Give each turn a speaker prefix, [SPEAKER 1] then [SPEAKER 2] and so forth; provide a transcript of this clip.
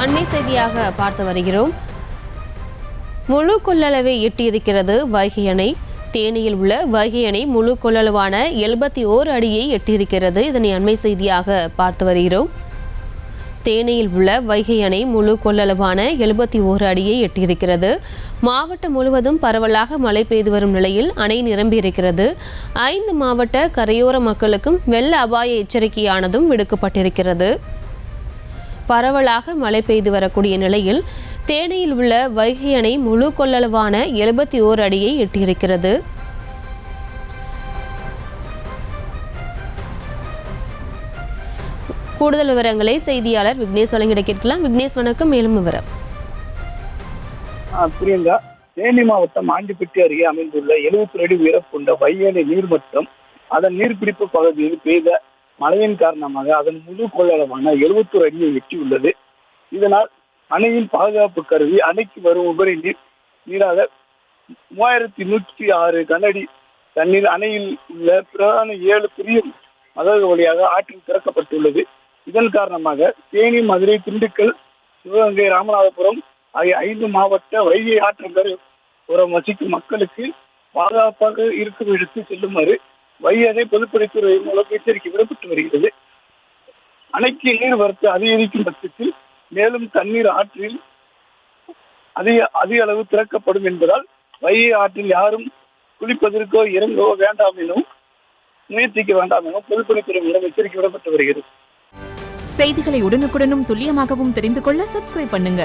[SPEAKER 1] அண்மை செய்தியாக பார்த்து வருகிறோம். முழு கொள்ளளவை எட்டியிருக்கிறது வைகை அணை. தேனியில் உள்ள வைகை அணை முழு கொள்ளளவான 71 அடியை எட்டியிருக்கிறது. இதனை அண்மை செய்தியாக பார்த்து வருகிறோம். தேனியில் உள்ள வைகை அணை முழு கொள்ளளவான 71 அடியை எட்டியிருக்கிறது. மாவட்டம் முழுவதும் பரவலாக மழை பெய்து வரும் நிலையில் அணை நிரம்பியிருக்கிறது. 5 மாவட்ட கரையோர மக்களுக்கும் வெள்ள அபாய எச்சரிக்கையானதும் விடுக்கப்பட்டிருக்கிறது. பரவலாக மழை பெய்து வரக்கூடிய நிலையில் தேனியில் உள்ள வைகை அணை முழு கொள்ளளவான 71 அடியை எட்டியிருக்கிறது. கூடுதல் விவரங்களை செய்தியாளர் விக்னேஷ் வழங்கிட கேட்கலாம். விக்னேஷ் வணக்கம், மேலும் விவரம்.
[SPEAKER 2] பிரியங்கா, தேனி மாவட்டம் ஆண்டிப்பட்டி அருகே அமைந்துள்ள 70 அடி உயரம் கொண்ட வைகை அணை நீர்மட்டம் அதன் நீர்பிடிப்பு பகுதியில் பெய்த மழையின் காரணமாக அதன் முழு கொள்ளளவான 71 அடியை எட்டியுள்ளது. இதனால் அணையின் பாதுகாப்பு கருதி அணைக்கு வரும் உபரி நீராக 3106 கனஅடி தண்ணீர் அணையில் உள்ள பிரதான 7 பெரிய மதகு வழியாக ஆற்றில் திறக்கப்பட்டுள்ளது. இதன் காரணமாக தேனி, மதுரை, திண்டுக்கல், சிவகங்கை, ராமநாதபுரம் ஆகிய 5 மாவட்ட வைகை ஆற்றங்கரை புறம் வசிக்கும் மக்களுக்கு பாதுகாப்பாக இருக்கும் இடத்து செல்லுமாறு வைகை அணை பொதுப்பணித்துறை மூலம் எச்சரிக்கை விடப்பட்டு வருகிறது. அணைக்கு நீர்வரத்து அதிகரிக்கும் பட்சத்தில் மேலும் தண்ணீர் ஆற்றில் அதிக அளவு திறக்கப்படும் என்பதால் வைகை ஆற்றில் யாரும் குளிப்பதற்கோ இறங்கவோ வேண்டாம் எனவும் முயற்சிக்க வேண்டாம் எனவும் பொதுப்பணித்துறை மூலம் எச்சரிக்கை விடப்பட்டு வருகிறது.
[SPEAKER 3] செய்திகளை உடனுக்குடனும் துல்லியமாகவும் தெரிந்து கொள்ள சப்ஸ்கிரைப் பண்ணுங்க.